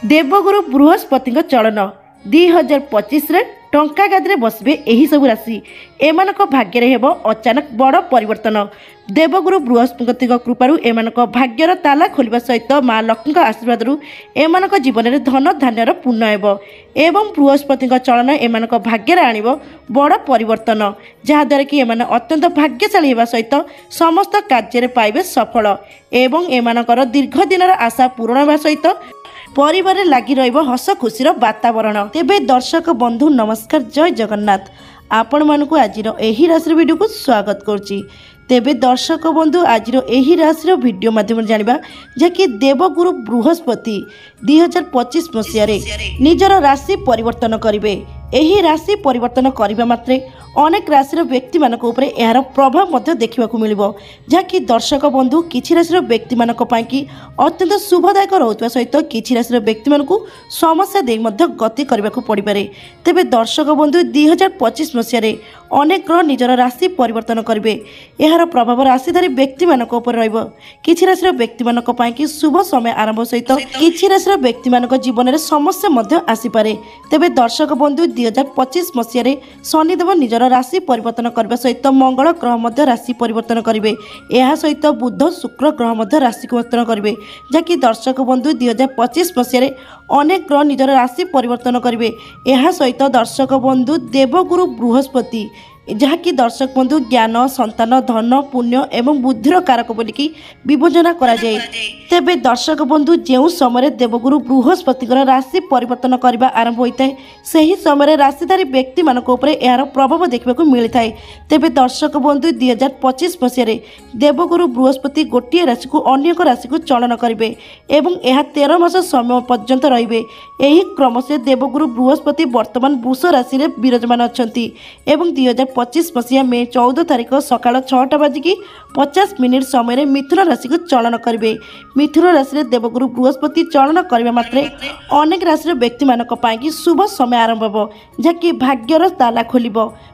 देवगुरु बृहस्पति चलन 2025 टंका गादी बसबे यही सब राशि एमान भाग्य हेब अचानक बड़ परिवर्तन। देवगुरु बृहस्पति कृपारू एमान भाग्यर ताला खोलिबा सहित माँ लक्ष्मी आशीर्वाद एमान जीवन में धन धान्यर पूर्ण एवं बृहस्पति चलन एमान भाग्य आणिब बड़ परिवर्तन, जहाद्वारा कि एमान अत्यंत भाग्यशाली होगा सहित समस्त कार्य पाइबे सफल एवं एमानकर दीर्घ दिनर आशा पूरण होगा सहित परिवार लगी रस खुशीर वातावरण। तेबे दर्शक बंधु नमस्कार, जय जगन्नाथ। आपण मानक आज यही राशि वीडियो को स्वागत करुच्ची। तेबे दर्शक बंधु आज यही राशि वीडियो माध्यम जानिबा जहाँकि देवगुरु बृहस्पति 2025 मसीह निजर राशि परिवर्तन करेंगे। यही राशि परिवर्तन करने मात्रे अनेक राशि व्यक्ति मानक ऊपर यार प्रभाव देखा मिल, जहाँकि दर्शक बंधु किसी राशि व्यक्ति मानक की अत्यंत शुभदायक रोकवा सहित किसी राशि व्यक्ति मानक समस्या दे गति करने को पड़ पारे। तेबे दर्शक बंधु 2025 मसीह अनेक ग्रह निजर राशि परिवर्तन करेंगे। यार प्रभाव राशिधारी व्यक्ति मानक ऊपर रहिबो। किछि राशि व्यक्ति मानक की शुभ समय आरंभ सहित किछि राशि व्यक्ति मानक जीवन में समस्या मध्य आसीपारे। तेबे दर्शक बंधु 2025 मसीह शनिदेव निजर राशि परिवर्तन करने सहित मंगल ग्रह मध्य राशि परिवर्तन करेंगे। यह सहित बुध शुक्र ग्रह मध्य राशि परिवर्तन करेंगे, जहाँकि दर्शक बंधु 2025 मसीह अनेक ग्रह निजर राशि परिवर्तन करेंगे। यह सहित दर्शक बंधु देवगुरु बृहस्पति जहाँकि दर्शक बंधु ज्ञान संतान धन पुण्य एवं बुद्धिर कारक बोलिकी विभोजना करा जाए। तेबे दर्शक बंधु जो समय देवगुरु बृहस्पति राशि परिवर्तन करने आरंभ होता है सही समय राशिधारी व्यक्ति मानक ऊपर यार प्रभाव देखा मिलता है। तेबे दर्शक बंधु 2025 मसीह देवगुरु बृहस्पति गोटे राशि को अन्य एक राशि को चलन करेंगे एवं यह 13 मास समय पर्यंत रे। यही क्रम से देवगुरु बृहस्पति वर्तमान वृष राशि में विराजमान अच्छा एवं 2025 मसीहा मे 14 तारीख सकाल 6टा बाजिकी 50 समय मिथुन राशि को चलन करेंगे। मिथुन राशि देवगुरु बृहस्पति चलन करने मात्रे अनेक राशि व्यक्ति मानक पाई शुभ समय आरंभ हो, जहाँकि भाग्यर ताला खोल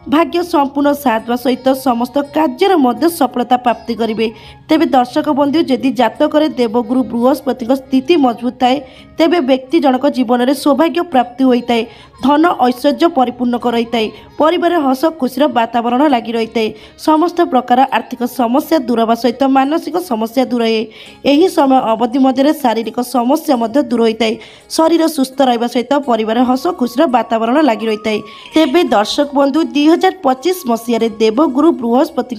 भाग्य संपूर्ण साथ सहित समस्त कार्य मध्य सफलता प्राप्ति करेंगे। तेबे दर्शक बंधु जदि जातक देवगुरु बृहस्पति स्थिति मजबूत थाए तेबे व्यक्ति जनक जीवन में सौभाग्य प्राप्ति होता है, धन ऐश्वर्य परिपूर्ण रही है, परिवार हस खुशीर वातावरण लगी रही है, समस्त प्रकार आर्थिक समस्या दूर होगा सहित मानसिक समस्या दूर है। यही समय अवधि मध्य शारीरिक समस्या दूर होता है, शरीर सुस्थ रहा सहित परिवार हस खुशीर वातावरण लगी रही है। तेबे दर्शक बंधु 2025 मसीह देवगुरु बृहस्पति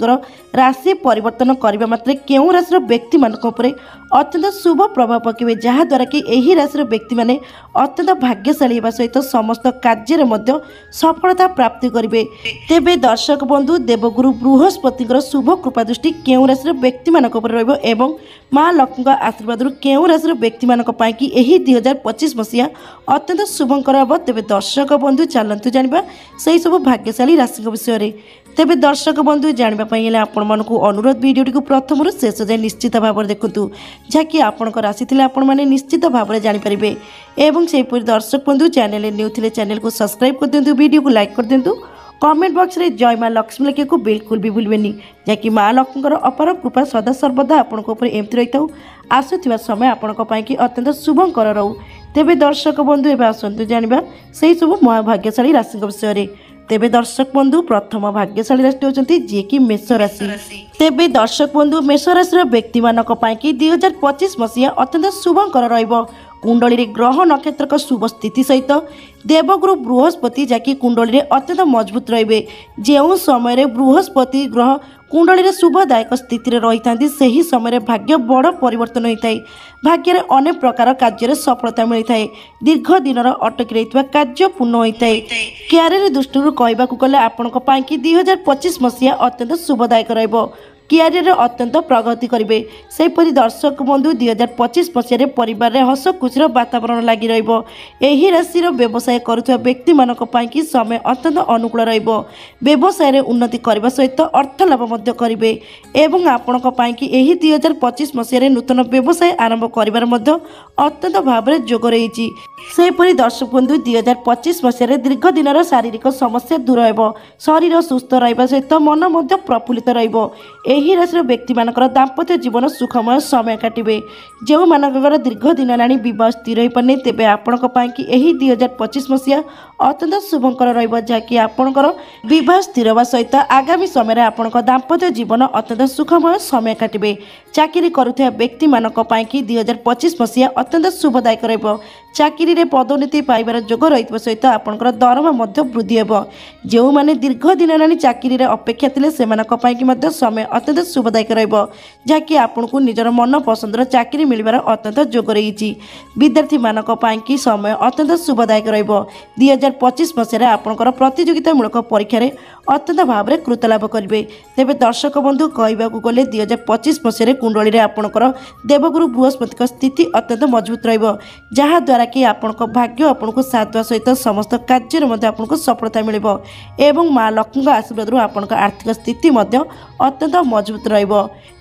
राशि परिवर्तन करने मात्रे केउं राशि व्यक्ति मानक उपरे अत्यंत शुभ प्रभाव पकेबे, जहाद्वारा कि यही राशि व्यक्ति माने अत्यंत भाग्यशाली होगा सहित समस्त कार्य मध्य सफलता प्राप्ति करेंगे। तेबे दर्शक बंधु देवगुरु बृहस्पति शुभ कृपा दृष्टि केउं राशि व्यक्ति मानक उपर रहिबो एवं माँ लक्ष्मी आशीर्वाद केउं राशि व्यक्ति मानक पाई कि एही 2025 मसीहा अत्यंत शुभंकर हम। तेबे दर्शक बंधु चलतु जानिबा सही सब भाग्यशाली राशि विषय में। तेबे दर्शक बंधु जानापी आपण मानक अनुरोध भिडियो को प्रथम शेष जाए निश्चित भाव में देखूँ, जहाँकि आपंक राशि थे आपण मैंने निश्चित भाव में जानीपारे। एवं से दर्शक बंधु चैनल न्यू थे चैनल को सब्सक्राइब कर दिंतु, वीडियो को लाइक कर दिंतु, कमेंट बॉक्स रे जय माँ लक्ष्मी लिखे को बिल्कुल भी भूलबेनी, जहाँकि माँ लक्ष्मी अपार कृपा सदा सर्वदा आपंक एमती रही था आसुवा समय आपंक अत्यंत शुभंकर रहू। तेबे दर्शक बंधु एवं आसतु जाना से सब महाभाग्यशाली राशि विषय में। तेबे दर्शक बंधु प्रथम भाग्यशाली राशि होती जी कि मेष राशि। तेबे दर्शक बंधु मेष राशि व्यक्ति मानक 2025 मसीहा अत्यंत शुभंकर रहिबो। कुंडली ग्रह नक्षत्र शुभ स्थिति सहित देवगुरु बृहस्पति जहाँकि कुंडली अत्यंत मजबूत रे। जो समय बृहस्पति ग्रह कुंडली शुभदायक स्थिति रही था सही समय भाग्य बड़ परिवर्तन होता है, भाग्य अनेक प्रकार कार्य सफलता मिलता है, दीर्घ दिन अटकी रही कार्य पूर्ण होता है। क्यारियर दृष्टि कहवाक गले आपंक 2025 मसीहा अत्यंत शुभदायक रहिबो। क्यारियर अत्यंत प्रगति करेंगे। सेपरी दर्शक बंधु 2025 मसीह परिवार हस खुशीर वातावरण लगी रही राशि व्यवसाय करुवा व्यक्ति मानक पाई समय अत्यंत अनुकूल व्यवसाय उन्नति करने सहित अर्थ लाभ करेंगे एवं आपंक 2025 मसीह नूतन व्यवसाय आरंभ कर अत्यंत भाव में जोग रही। सेपरी दर्शक बंधु 2025 मसीह दीर्घ दिन शारीरिक समस्या दूर हो, शरीर सुस्थ रहा सहित मन प्रफुल्लित रहिबो ଏହି ରାଶିର ବ୍ୟକ୍ତିମାନଙ୍କର ଦାମ୍ପତ୍ୟ ଜୀବନ ସୁଖମୟ ସମୟ କାଟିବେ। ଯେଉଁମାନଙ୍କର ଦୀର୍ଘ ଦିନ ହେଲାଣି ବିବାହ ସ୍ଥିର ହୋଇପାରୁନି ତେବେ ଆପଣଙ୍କ ପାଇଁକି ଏହି 2025 ମସିହା ଅତ୍ୟନ୍ତ ଶୁଭଙ୍କର ରହିବ, ଯାହାକି ଆପଣଙ୍କର ବିବାହ ସ୍ଥିର ହେବା ସହିତ ଆଗାମୀ ସମୟରେ ଆପଣଙ୍କ ଦାମ୍ପତ୍ୟ ଜୀବନ ଅତ୍ୟନ୍ତ ସୁଖମୟ ସମୟ କାଟିବେ। ଚାକିରି କରୁଥିବା ବ୍ୟକ୍ତିମାନଙ୍କ ପାଇଁକି 2025 ମସିହା ଅତ୍ୟନ୍ତ ଶୁଭଦାୟକ ରହିବ। ଚାକିରିରେ ପଦୋନ୍ନତି ପାଇବାର ଯୋଗ ରହିଥିବା ସହିତ ଆପଣଙ୍କର ଦରମା ମଧ୍ୟ ବୃଦ୍ଧି ହେବ। ଯେଉଁମାନେ ଦୀର୍ଘ ଦିନ ହେଲାଣି ଚାକିରିରେ ଅପେକ୍ଷା ଥିଲେ ସେମାନଙ୍କ ପାଇଁକି ମଧ୍ୟ ସମୟ ଅତ୍ୟନ୍ତ ଶୁଭଦାୟକ ରହିବ, ଯାହାକି ଆପଣଙ୍କୁ ନିଜର ମନ ପସନ୍ଦର ଚାକିରି ମିଳିବାର ଅତ୍ୟନ୍ତ ଯୋଗ ରହିଛି। ବିଦ୍ୟାର୍ଥୀମାନଙ୍କ ପାଇଁକି ସମୟ ଅତ୍ୟନ୍ତ ଶୁଭଦାୟକ ରହିବ। 2025 ମସିହାରେ ଆପଣଙ୍କର ପ୍ରତିଯୋଗିତାମୂଳକ ପରୀକ୍ଷାରେ ଅତ୍ୟନ୍ତ ଭାବରେ କୃତ ଲାଭ କରିବେ। ତେବେ ଦର୍ଶକ ବନ୍ଧୁ କହିବାକୁ ଗଲେ 2025 ମସିହାରେ କୁଣ୍ଡଳୀରେ ଆପଣଙ୍କର ଦେବଗୁରୁ ବୃହସ୍ପତିଙ୍କ ସ୍ଥିତି ଅତ୍ୟନ୍ତ ମଜବୁତ ରହିବ, ଯାହାଦ୍ୱାରା କି ଆପଣଙ୍କ ଭାଗ୍ୟ ଆପଣଙ୍କୁ ସାଥ ଦେବା ସହିତ ସମସ୍ତ କାର୍ଯ୍ୟରେ ମଧ୍ୟ ଆପଣଙ୍କୁ ସଫଳତା ମିଳିବ ଏବଂ ମା ଲକ୍ଷ୍ମୀଙ୍କ ଆଶୀର୍ବାଦରୁ ଆପଣଙ୍କ ଆର୍ଥିକ ସ୍ଥିତି ମଧ୍ୟ ଅତ୍ୟନ୍ତ ମଜବୁତ ରହିବ।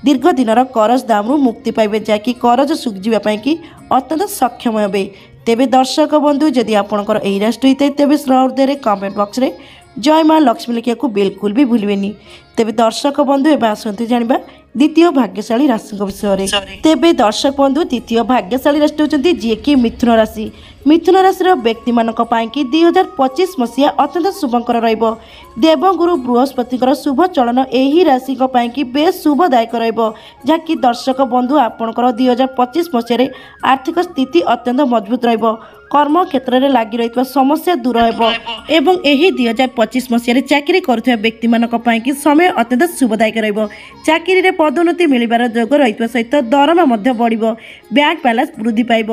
ଦୀର୍ଘ ଦିନର କରଜ ଦାମରୁ ମୁକ୍ତି ପାଇବେ, ଯାହାକି କରଜ ସୁଝିବା ପାଇଁକି ଅତ୍ୟନ୍ତ ସକ୍ଷମ ହେବେ। ତେବେ ଦର୍ଶକ ବନ୍ଧୁ ଯଦି ଆପଣଙ୍କର ଏହି ରାଶି ହୋଇଥାଏ ତେବେ ହୃଦୟରେ କମେଣ୍ଟ ବକ୍ସରେ ଜୟ ମା ଲକ୍ଷ୍ମୀ ଲେଖିବାକୁ ବିଲକୁଲ ବି ଭୁଲିବେନି। ତେବେ ଦର୍ଶକ ବନ୍ଧୁ ଏବେ ଆସନ୍ତୁ ଜାଣିବା ଦ୍ୱିତୀୟ ଭାଗ୍ୟଶାଳୀ ରାଶିଙ୍କ ବିଷୟରେ। ତେବେ ଦର୍ଶକ ବନ୍ଧୁ ଦ୍ୱିତୀୟ ଭାଗ୍ୟଶାଳୀ ରାଶି ହେଉଛନ୍ତି ଯିଏକି ମିଥୁନ ରାଶି। ମିଥୁନ ରାଶିର ବ୍ୟକ୍ତିମାନଙ୍କ ପାଇଁକି 2025 ମସିହା ଅତ୍ୟନ୍ତ ଶୁଭଙ୍କର ରହିବ। ଦେବଗୁରୁ ବୃହସ୍ପତିଙ୍କର ଶୁଭ ଚଳନ ଏହି ରାଶିଙ୍କ ପାଇଁକି ବେଶ୍ ଶୁଭଦାୟକ ରହିବ, ଯାହାକି ଦର୍ଶକ ବନ୍ଧୁ ଆପଣଙ୍କର 2025 ମସିହାରେ ଆର୍ଥିକ ସ୍ଥିତି ଅତ୍ୟନ୍ତ ମଜବୁତ ରହିବ। କର୍ମକ୍ଷେତ୍ରରେ ଲାଗି ରହିଥିବା ସମସ୍ୟା ଦୂର ହେବ ଏବଂ ଏହି 2025 ମସିହାରେ ଚାକିରି କରୁଥିବା ବ୍ୟକ୍ତିମାନଙ୍କ ପାଇଁକି ସମୟ ଅତ୍ୟନ୍ତ ଶୁଭଦାୟକ ରହିବ। ଚାକିରିରେ ପଦୋନ୍ନତି ମିଳିବାର ଯୋଗ ରହିଥିବା ସହିତ ଦରମା ମଧ୍ୟ ବଢ଼ିବ। ବ୍ୟାଙ୍କ ବାଲାନ୍ସ ବୃଦ୍ଧି ପାଇବ।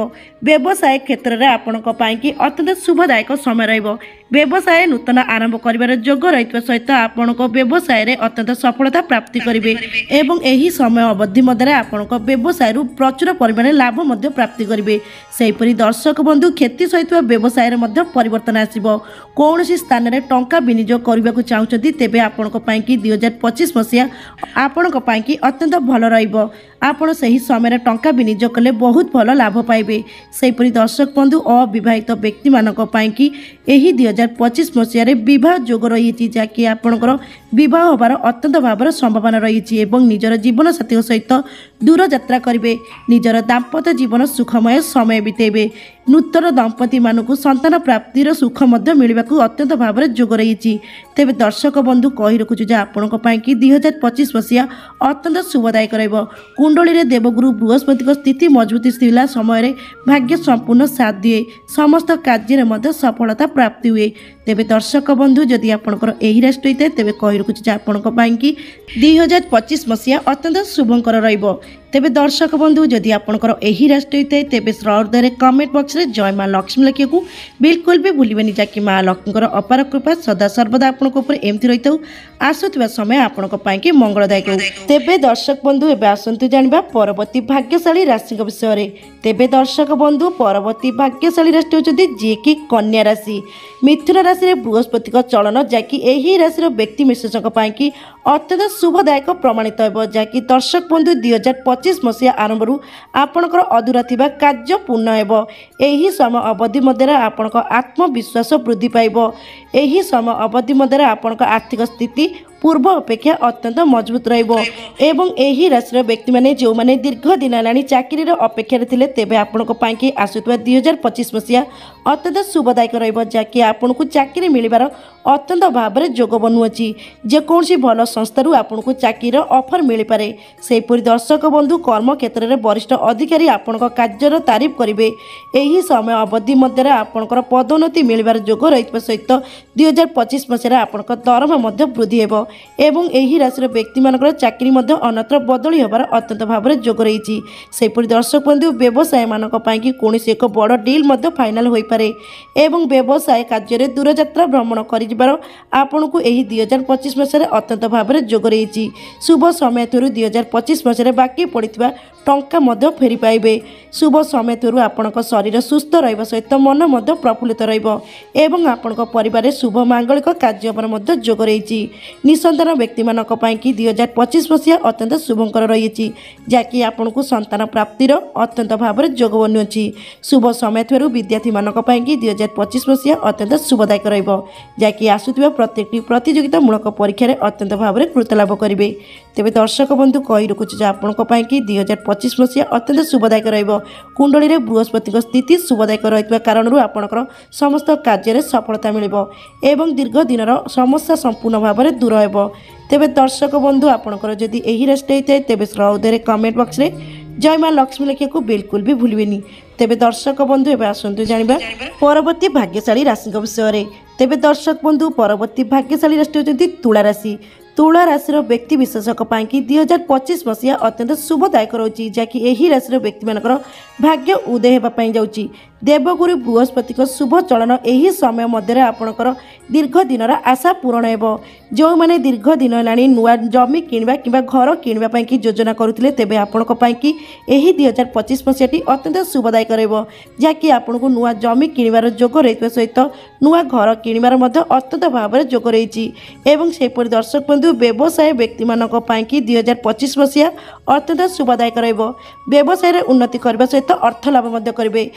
ବ୍ୟବସାୟ କ୍ଷେତ୍ରରେ ଆପଣଙ୍କ ପାଇଁକି ଅତ୍ୟନ୍ତ ଶୁଭଦାୟକ ସମୟ ରହିବ। ବ୍ୟବସାୟ ନୂତନ ଆରମ୍ଭ କରିବାର ଯୋଗ ରହିଥିବା ସହିତ ଆପଣଙ୍କ ବ୍ୟବସାୟରେ ଅତ୍ୟନ୍ତ ସଫଳତା ପ୍ରାପ୍ତି କରିବେ ଏବଂ ଏହି ସମୟ ଅବଧି ମଧ୍ୟରେ ଆପଣଙ୍କ ବ୍ୟବସାୟରୁ ପ୍ରଚୁର ପରିମାଣରେ ଲାଭ ମଧ୍ୟ ପ୍ରାପ୍ତି କରିବେ। ସେହିପରି ଦର୍ଶକ ବନ୍ଧୁ କ୍ଷତି ସହିଥିବା ବ୍ୟବସାୟରେ ମଧ୍ୟ ପରିବର୍ତ୍ତନ ଆସିବ। କୌଣସି ସ୍ଥାନରେ ଟଙ୍କା ବିନିଯୋଗ କରିବାକୁ ଚାହୁଁଛନ୍ତି ତେବେ ଆପଣଙ୍କ ପାଇଁକି 2025 ମସିହା ଆପଣଙ୍କ ପାଇଁକି ଅତ୍ୟନ୍ତ ଭଲ ରହିବ। ଆପଣ ସେହି ସମୟରେ ଟଙ୍କା ବିନିଯୋଗ କଲେ ବହୁତ ଭଲ ଲାଭ ପାଇବେ। ସେହିପରି ଦର୍ଶକ ବନ୍ଧୁ ଅବିବାହିତ ବ୍ୟକ୍ତିମାନଙ୍କ ପାଇଁକି ଏହି 2025 ମସିହାରେ ବିବାହ ଯୋଗ ରହିଛି, ଯାହାକି ଆପଣଙ୍କର ବିବାହ ହେବାର ଅତ୍ୟନ୍ତ ଭାବରେ ସମ୍ଭାବନା ରହିଛି ଏବଂ ନିଜର ଜୀବନସାଥୀଙ୍କ ସହିତ ଦୂରଯାତ୍ରା କରିବେ। ନିଜର ଦାମ୍ପତ୍ୟ ଜୀବନ ସୁଖମୟ ସମୟ ବିତେଇବେ। ନୂତନ ଦମ୍ପତିମାନଙ୍କୁ ସନ୍ତାନ ପ୍ରାପ୍ତିର ସୁଖ ମଧ୍ୟ ମିଳିବାକୁ ଅତ୍ୟନ୍ତ ଭାବରେ ଯୋଗ ରହିଛି। ତେବେ ଦର୍ଶକ ବନ୍ଧୁ କହି ରଖୁଛୁ ଯେ ଆପଣଙ୍କ ପାଇଁକି 2025 ମସିହା ଅତ୍ୟନ୍ତ ଶୁଭଦାୟକ ରହିବ। କୁଣ୍ଡଳୀରେ ଦେବଗୁରୁ ବୃହସ୍ପତିଙ୍କ ସ୍ଥିତି ମଜବୁତ ଥିଲା ସମୟରେ ଭାଗ୍ୟ ସମ୍ପୂର୍ଣ୍ଣ ସାଥ ଦିଏ। ସମସ୍ତ କାର୍ଯ୍ୟରେ ମଧ୍ୟ ସଫଳତା ପ୍ରାପ୍ତି ହୁଏ। ତେବେ ଦର୍ଶକ ବନ୍ଧୁ ଯଦି ଆପଣଙ୍କର ଏହି ରାଶି ହୋଇଥାଏ ତେବେ କହି ରଖୁଛୁ ଯେ ଆପଣଙ୍କ ପାଇଁକି 2025 ମସିହା ଅତ୍ୟନ୍ତ ଶୁଭଙ୍କର ରହିବ। ତେବେ ଦର୍ଶକ ବନ୍ଧୁ ଯଦି ଆପଣଙ୍କର ଏହି ରାଶି ହୋଇଥାଏ ତେବେ ହୃଦୟରେ କମେଣ୍ଟ ବକ୍ସରେ ଜୟ ମା ଲକ୍ଷ୍ମୀ ଲେଖିବାକୁ ବିଲକୁଲ ବି ଭୁଲିବେନି, ଯାହାକି ମା ଲକ୍ଷ୍ମୀଙ୍କର ଅପାର କୃପା ସଦା ସର୍ବଦା ଆପଣଙ୍କ ଉପରେ ଏମିତି ରହିଥାଉ। ଆସୁଥିବା ସମୟ ଆପଣଙ୍କ ପାଇଁକି ମଙ୍ଗଳଦାୟକ ହେଉ। ତେବେ ଦର୍ଶକ ବନ୍ଧୁ ଏବେ ଆସନ୍ତୁ ଜାଣିବା ପରବର୍ତ୍ତୀ ଭାଗ୍ୟଶାଳୀ ରାଶିଙ୍କ ବିଷୟରେ। ତେବେ ଦର୍ଶକ ବନ୍ଧୁ ପରବର୍ତ୍ତୀ ଭାଗ୍ୟଶାଳୀ ରାଶି ହେଉଛନ୍ତି ଯିଏକି କନ୍ୟା ରାଶି। ମିଥୁନ ରାଶିରେ ବୃହସ୍ପତିଙ୍କ ଚଳନ ଯାହାକି ଏହି ରାଶିର ବ୍ୟକ୍ତି ବିଶେଷଙ୍କ ପାଇଁକି ଅତ୍ୟନ୍ତ ଶୁଭଦାୟକ ପ୍ରମାଣିତ ହେବ, ଯାହାକି ଦର୍ଶକ ବନ୍ଧୁ 2025 ମସିହା ଆରମ୍ଭରୁ ଆପଣଙ୍କର ଅଧୁରା ଥିବା କାର୍ଯ୍ୟ ପୂର୍ଣ୍ଣ ହେବ। ଏହି ସମୟ ଅବଧି ମଧ୍ୟରେ ଆପଣଙ୍କ ଆତ୍ମବିଶ୍ୱାସ ବୃଦ୍ଧି ପାଇବ। ଏହି ସମୟ ଅବଧି ମଧ୍ୟରେ ଆପଣଙ୍କ ଆର୍ଥିକ ସ୍ଥିତି ପୂର୍ବ ଅପେକ୍ଷା ଅତ୍ୟନ୍ତ ମଜବୁତ ରହିବ ଏବଂ ଏହି ରାଶିର ବ୍ୟକ୍ତିମାନେ ଯେଉଁମାନେ ଦୀର୍ଘ ଦିନ ହେଲାଣି ଚାକିରିର ଅପେକ୍ଷାରେ ଥିଲେ ତେବେ ଆପଣଙ୍କ ପାଇଁକି ଆସୁଥିବା 2025 ମସିହା ଅତ୍ୟନ୍ତ ଶୁଭଦାୟକ ରହିବ, ଯାହାକି ଆପଣଙ୍କୁ ଚାକିରି ମିଳିବାର ଅତ୍ୟନ୍ତ ଭାବରେ ଯୋଗ ବନୁଅଛି। ଯେକୌଣସି ଭଲ ସଂସ୍ଥାରୁ ଆପଣଙ୍କୁ ଚାକିରିର ଅଫର ମିଳିପାରେ। ସେହିପରି ଦର୍ଶକ ବନ୍ଧୁ କର୍ମକ୍ଷେତ୍ରରେ ବରିଷ୍ଠ ଅଧିକାରୀ ଆପଣଙ୍କ କାର୍ଯ୍ୟର ତାରିଫ କରିବେ। ଏହି ସମୟ ଅବଧି ମଧ୍ୟରେ ଆପଣଙ୍କର ପଦୋନ୍ନତି ମିଳିବାର ଯୋଗ ରହିଥିବା ସହିତ 2025 ମସିହାରେ ଆପଣଙ୍କ ଦରମା ମଧ୍ୟ ବୃଦ୍ଧି ହେବ ଏବଂ ଏହି ରାଶିର ବ୍ୟକ୍ତିମାନଙ୍କର ଚାକିରି ମଧ୍ୟ ଅନ୍ୟତ୍ର ବଦଳି ହେବାର ଅତ୍ୟନ୍ତ ଭାବରେ ଯୋଗ ରହିଛି। ସେହିପରି ଦର୍ଶକ ବନ୍ଧୁ ବ୍ୟବସାୟୀମାନଙ୍କ ପାଇଁକି କୌଣସି ଏକ ବଡ଼ ଡିଲ୍ ମଧ୍ୟ ଫାଇନାଲ ହୋଇପାରେ ଏବଂ ବ୍ୟବସାୟ କାର୍ଯ୍ୟରେ ଦୂରଯାତ୍ରା ଭ୍ରମଣ କରିଯିବାର ଆପଣଙ୍କୁ ଏହି 2025 ମସିହାରେ ଅତ୍ୟନ୍ତ ଭାବରେ ଯୋଗ ରହିଛି। ଶୁଭ ସମୟ ଥିବାରୁ 2025 ମସିହାରେ ବାକି ପଡ଼ିଥିବା ଟଙ୍କା ମଧ୍ୟ ଫେରି ପାଇବେ। ଶୁଭ ସମୟ ଥିବାରୁ ଆପଣଙ୍କ ଶରୀର ସୁସ୍ଥ ରହିବା ସହିତ ମନ ମଧ୍ୟ ପ୍ରଫୁଲ୍ଲିତ ରହିବ ଏବଂ ଆପଣଙ୍କ ପରିବାରରେ ଶୁଭ ମାଙ୍ଗଳିକ କାର୍ଯ୍ୟକ୍ରମ ମଧ୍ୟ ଯୋଗ ରହିଛି। ନିଃସନ୍ତାନ ବ୍ୟକ୍ତିମାନଙ୍କ ପାଇଁକି 2025 ମସିହା ଅତ୍ୟନ୍ତ ଶୁଭଙ୍କର ରହିଛି, ଯାହାକି ଆପଣଙ୍କୁ ସନ୍ତାନ ପ୍ରାପ୍ତିର ଅତ୍ୟନ୍ତ ଭାବରେ ଯୋଗ ବନୁଅଛି। ଶୁଭ ସମୟ ଥିବାରୁ ବିଦ୍ୟାର୍ଥୀମାନଙ୍କ ପାଇଁକି 2025 ମସିହା ଅତ୍ୟନ୍ତ ଶୁଭଦାୟକ ରହିବ, ଯାହାକି ଆସୁଥିବା ପ୍ରତ୍ୟେକଟି ପ୍ରତିଯୋଗିତାମୂଳକ ପରୀକ୍ଷାରେ ଅତ୍ୟନ୍ତ ଭାବରେ କୃତ ଲାଭ କରିବେ। तेबे दर्शक बंधु कही रखुछु जे आपनको पाई कि 2025 मसीहा अत्यंत शुभदायक रहइबो। कुंडली रे बृहस्पति स्थिति शुभदायक रहितबा कारणरू आपणकर समस्त कार्य सफलता मिलिबो एवं दीर्घ दिनर समस्या संपूर्ण भाव में दूर हेबो। तेबे दर्शक बंधु आपणकर जदि एही राशि होइते तेबे श्रद्धेय कमेंट बॉक्स रे जय मां लक्ष्मी लिखिବାକୁ बिल्कुल भी भूलबेनी। तेबे दर्शक बंधु एबे आसंतु जानिबा परवर्ती भाग्यशाली राशि विषय रे। तेबे दर्शक बंधु परवर्ती भाग्यशाली राशि होचंती तुला राशि। तुला राशि व्यक्ति विशेषक पाई कि 2025 मसीहा अत्यंत शुभदायक रही जहाँकि यही राशि व्यक्ति मानकर भाग्य उदय होगापाई जाऊँगी। देवगुरु बृहस्पति शुभ चलन यही समय मध्य आपणकर दीर्घ दिनर आशा पूरण हो। जो मैंने दीर्घ दिन है नुआ जमी किणवा कि घर किणवाई कि योजना करुले तेज आपण कि यही 2025 मसीहाटी अत्यंत शुभदायक रहाँकि आपन को नुआ जमी किणवार जोग रही सहित नुआ घर किणवार अत्यंत भाव में जोग रही। सेपरी दर्शक बंधु व्यवसाय व्यक्ति मानी कि 2025 मसीहा अत्यंत शुभदायक व्यवसाय उन्नति करने सहित अर्थ लाभ करेंगे।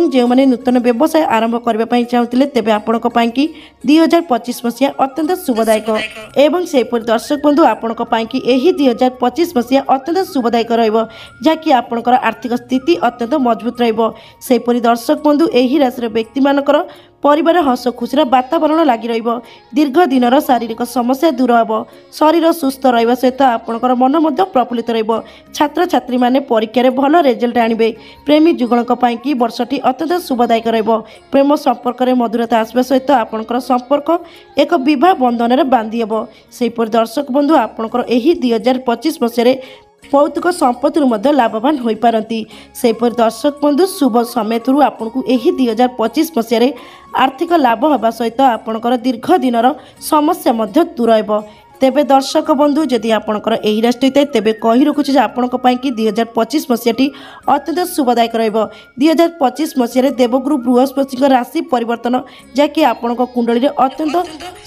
जो मैंने नूतन व्यवसाय आरंभ करने चाहूले तेज आपण कि 2025 मसीहा अत्यंत शुभदायक एवं सेपरी दर्शक बंधु आपण कि यही 2025 मसीहा अत्यंत शुभदायक रहाँकि आपणकर आर्थिक स्थिति अत्यंत मजबूत रहीपरी दर्शक बंधु यही राशि व्यक्ति मानकर परिवार हस खुशीर वातावरण लगी दीर्घ दिनर शारीरिक समस्या दूर हे। शरीर सुस्थ रहा सहित आपणकर मन प्रफुल्लित छात्र छात्री माने परीक्षा भल रिजल्ट आणवे। प्रेमी जुगलक कि वर्षटी अत्यंत शुभदायक प्रेम संपर्क में मधुरता आसवा सहित आपणकर संपर्क एक विवाह बंधन में बांधि हे। सेपरी दर्शक बंधु आपणकर यही 2025 मसीह भौतिक संपत्ति लाभवान हो पारती। सेपरी दर्शक बंधु शुभ समय आपन को यही 2025 मसीह आर्थिक लाभ होगा सहित आपणकर दीर्घ दिनर समस्या दूर हे। तेबे दर्शक बंधु जदि आपणकर यही राशि होता है तेबे कही रखुच्छे आपण कि 2025 मसीहाटी अत्यंत शुभदायक 2025 मसीह देवगुरु बृहस्पति राशि परिवर्तन जहाँकि आपण कुंडली अत्यंत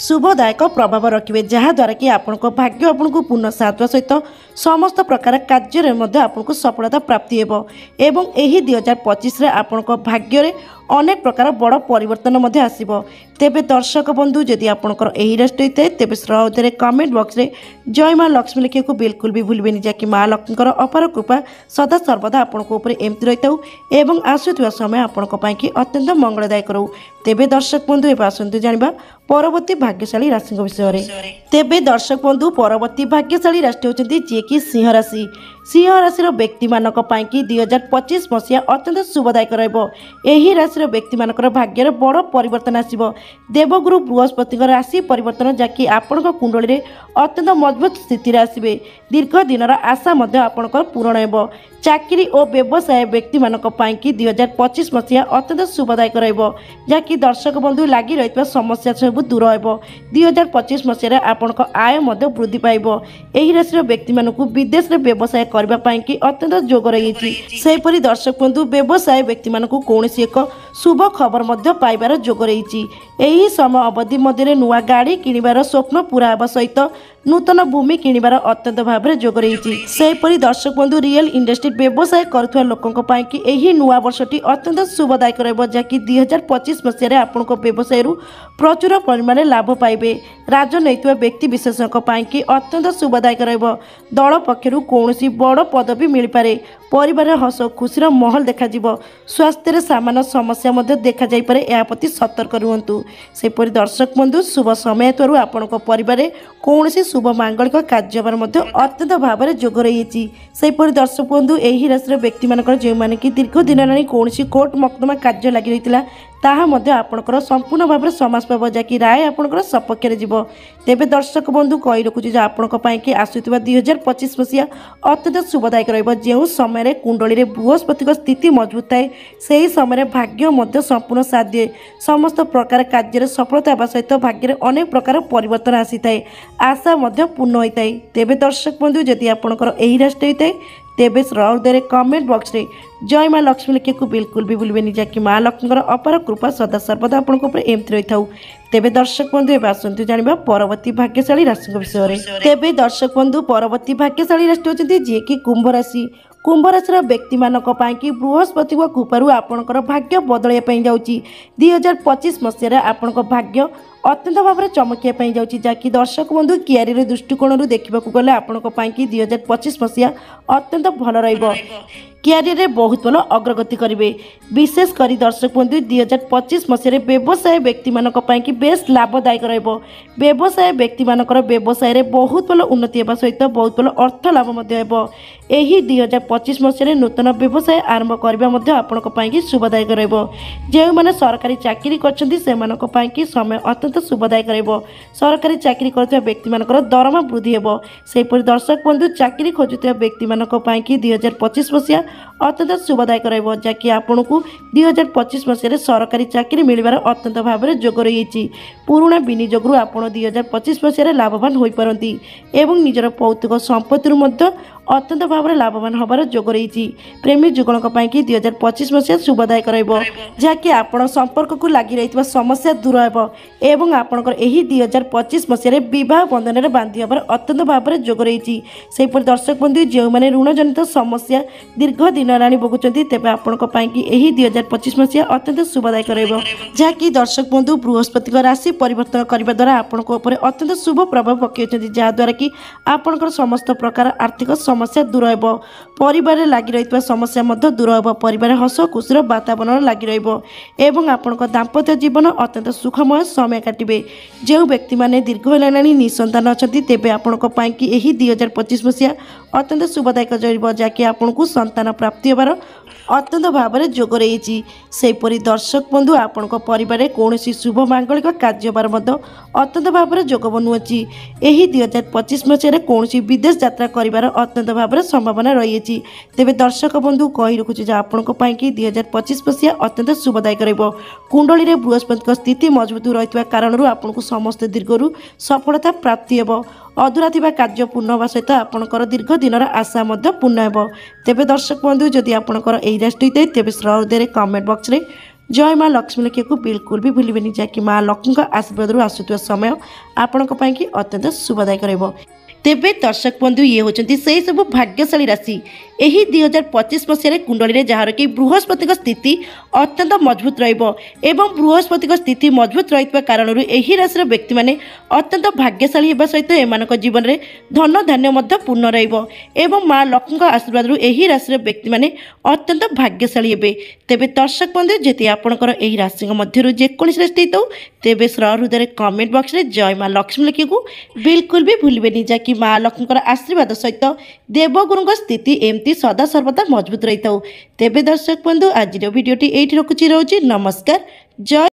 शुभदायक प्रभाव रखिए जहाद्वारा कि आपण भाग्य आपन को पूर्ण साथ सहित समस्त प्रकार कार्य आपको सफलता प्राप्ति हो। एवं यही 2025 आपण भाग्य अनेक प्रकार बड़ परिवर्तन आसब। तेबे दर्शक बंधु जदि आपणकर यही राशि होता है तेबे श्रद्धेय कमेंट बॉक्स रे जय मां लक्ष्मी लिखिବାକୁ बिल्कुल भी भूलबेनी जहाँकि मां लक्ष्मीकर अपार कृपा सदा सर्वदा आपण एमती रही था एवं आसुवा समय आपण अत्यंत मंगलदायक रहू। तेबे दर्शक बंधु एवं आसतु जानिबा परवर्ती भाग्यशाली राशि विषय में। तेबे दर्शक बंधु परवर्ती भाग्यशाली राशि होचंती जे कि सिंह राशि। सिंह राशि व्यक्ति मानक कि 2025 मसीहा अत्यंत शुभदायक यही राशि व्यक्ति मानकर भाग्य बड़ परिवर्तन आसब। देवगुरु बृहस्पति राशि परिवर्तन जहाँकि आपण कुंडली में अत्यंत मजबूत स्थिति आसवे। दीर्घ दिनर आशा आपणकर पूरण हो। चाकरी और व्यवसाय व्यक्ति मानक कि 2025 मसीहा अत्यंत शुभदायक जहाँकि दर्शक बंधु लगी रही समस्या सब दूर हो। 2025 मसीह आपण आय वृद्धि पाइब। यही राशि व्यक्ति मानक विदेश में व्यवसाय करने कि अत्यंत जोग रही। सेपरी दर्शक बंधु व्यवसाय व्यक्ति मानक कौन एक शुभ खबर पाइबार जोग रही। यही समय अवधि मध्य नुआ गाड़ी किणवार स्वप्न पूरा होगा सहित नूतन भूमि किणवार अत्यंत भाव में जोग रही। सेपरी दर्शक बंधु रियल इंडस्ट्री व्यवसाय करुवा लोकों कि यही नुआ वर्षटी अत्यंत शुभदायक जहाँकि 2025 मसीह आपण व्यवसाय प्रचुर परिमाण लाभ पाइबे। राजनैतिक व्यक्ति विशेषज्ञ कि अत्यंत शुभदायक दल पक्षर कौन बड़ पदवी मिल पारे। परिवार हस खुशीर महल देखा स्वास्थ्य सामान्य समस्या देखा जापे यह प्रति सतर्क रुहतु। सेपरी दर्शक बंधु शुभ समय आपण परिवार कौन शुभ मांगलिक कार्यभार अत्यंत भाव में जोग रही। सेपरी दर्शक बंधु यही राशि व्यक्ति मानकर जो मैंने कि दीर्घ दिन कौन कोर्ट मकदमा कार्य लगी रही ताहा आपणकर संपूर्ण भाव में समाज पाव जहाँकि राय आपणकर सपक्ष जीव। तेबे दर्शक बंधु कही रखुच्छे आपण कि आसुवा 2025 मसीहा अत्यंत शुभदायक जो समय कुंडली में बृहस्पति स्थिति मजबूत थाए से समय भाग्य संपूर्ण साथ दिए। समस्त प्रकार कार्य सफलता होगा सहित भाग्य अनेक प्रकार परिवर्तन आसी थाए आशा पूर्ण होता है। तेबे दर्शक बंधु जदि आपणकर यही राशि होता है तेबे श्रद्धेय कमेंट बॉक्स रे जय मां लक्ष्मी लिखिବାକୁ बिल्कुल भी भूलबेनी जहाँकि मां लक्ष्मीकर अपार कृपा सदा सर्वदा आपण एमती रही था। तेबे दर्शक बंधु एवं आसतु जानिबा परवर्ती भाग्यशाली राशि विषय में। तेबे दर्शक बंधु परवर्ती भाग्यशाली राशि होचंती जे कि कुंभ राशि। कुंभ राशि व्यक्ति मानक कि बृहस्पति कृपारू आपणकर भाग्य बदलैया जाऊँगी। 2025 मसीह आपण भाग्य अत्यंत भाव में चमकिया जाऊँगी जहाँकि दर्शक बंधु क्यारियर दृष्टिकोण देखा गले आपण 2025 मसीहा अत्यंत भल क्यारियर बहुत भल अग्रगति करेंगे। विशेषकर दर्शक बंधु 2025 मसीह व्यवसाय व्यक्ति मानी बेस लाभदायक व्यवसाय व्यक्ति मानकर व्यवसाय बहुत भल उन्नति होगा सहित बहुत भल अर्थ लाभ यही 2025 मसीह नूतन व्यवसाय आरंभ करने आपण शुभदायक जो मैंने सरकारी चाकरी कर समय अत्यंत शुभदायक सरकारी चाकरी कर व्यक्ति मानकर दरमा वृद्धि हो सेपरी दर्शक बंधु चाकरी खोजुवा व्यक्ति मानक 2025 मसीहा अत्यंत शुभदायक जहाँकि आपन को 2025 मसीह सरकारी चाकरी मिलबार अत्यंत भाव में जोग रही पुराणा विनियोगरू आपड़ 2025 मसीह लाभवान हो पारती एवं निजर पौतृक संपत्ति अत्यंत भाव में लाभवान होबार जोग रही प्रेमी जुगल 2025 मसीहा शुभदायक जहाँकि आपण संपर्क को लगी रही समस्या दूर हो एवं आपणकर 2025 मसीह बह बंधन में बांधि होबार अत्यंत भाव में जोग रही सेपरी दर्शक बंधु जो मैंने ऋण जनित समस्या दीर्घ दिन हेल्ला भोगुंट तेज आपण 2025 मसीहा अत्यंत शुभदायक जहाँकि दर्शक बंधु बृहस्पति राशि परिवर्तन करने द्वारा आपण अत्यंत शुभ प्रभाव पकड़ जहाद्वारा कि आपणकर समस्त प्रकार आर्थिक समस्या दूर हो परिवार लगी रही समस्या दूर हो परिवार हस खुशी वातावरण लगी रही आपण दाम्पत्य जीवन अत्यंत सुखमय समय काटे जो व्यक्ति मैंने दीर्घ हेल्ला निसंतान अच्छा तेज आपण 2025 मसीहा अत्यंत शुभदायक जहाँकि आपन को संतान प्राप्ति होबार अत्यंत भाव में जोग रही सेपरी दर्शक बंधु आपण परिवार कौन शुभ मांगलिक कार्य अत्यंत भाव में जोग बनुअछि यही 2025 मसीह कौन विदेश यात्रा कर अत्यंत भाव में संभावना रही तेज दर्शक बंधु कही रखुच्छे आपण 2025 मसीहा अत्यंत शुभदायक कुंडली में बृहस्पति स्थिति मजबूत रही कारण आपन को समस्त दीर्घ सफलता प्राप्ति हो अधूरा थिबा कार्य पूर्ण होगा सहित आपणकर दीर्घ दिन आशा पूर्ण हो तेज दर्शक बंधु जदि आपणकर यही राशि होता है तेज हृदय कमेंट बॉक्स रे जय माँ लक्ष्मी लिखा बिल्कुल भी भूलें जहाँकि माँ लक्ष्मी आशीर्वाद आसुवा समय आपण अत्यंत शुभदायक तेबे दर्शक बंधु ये होचंती से सब भाग्यशाली राशि यही 2025 मसीह कुंडली में जार कि बृहस्पति स्थिति अत्यंत मजबूत एवं बृहस्पति स्थिति मजबूत रही कारण यही राशि व्यक्ति मैंने अत्यंत भाग्यशाली होगा सहित एम जीवन में धन धान्य पूर्ण रही माँ लक्ष्मी आशीर्वाद यही राशि व्यक्ति मैंने अत्यंत भाग्यशाली हे तेबे दर्शक बंधु जी आपंकर यही राशि मध्य जेकोसी राशि हो तेबे हृदय कमेंट बॉक्स में जय माँ लक्ष्मी लिखा बिल्कुल भी भूलें जहाँकि माँ लक्ष्मी आशीर्वाद सहित देवगुरु स्थिति एमती सदा सर्वदा मजबूत रही था तेबे दर्शक बंधु आज वीडियोटी ये रखुची रोचे नमस्कार जय।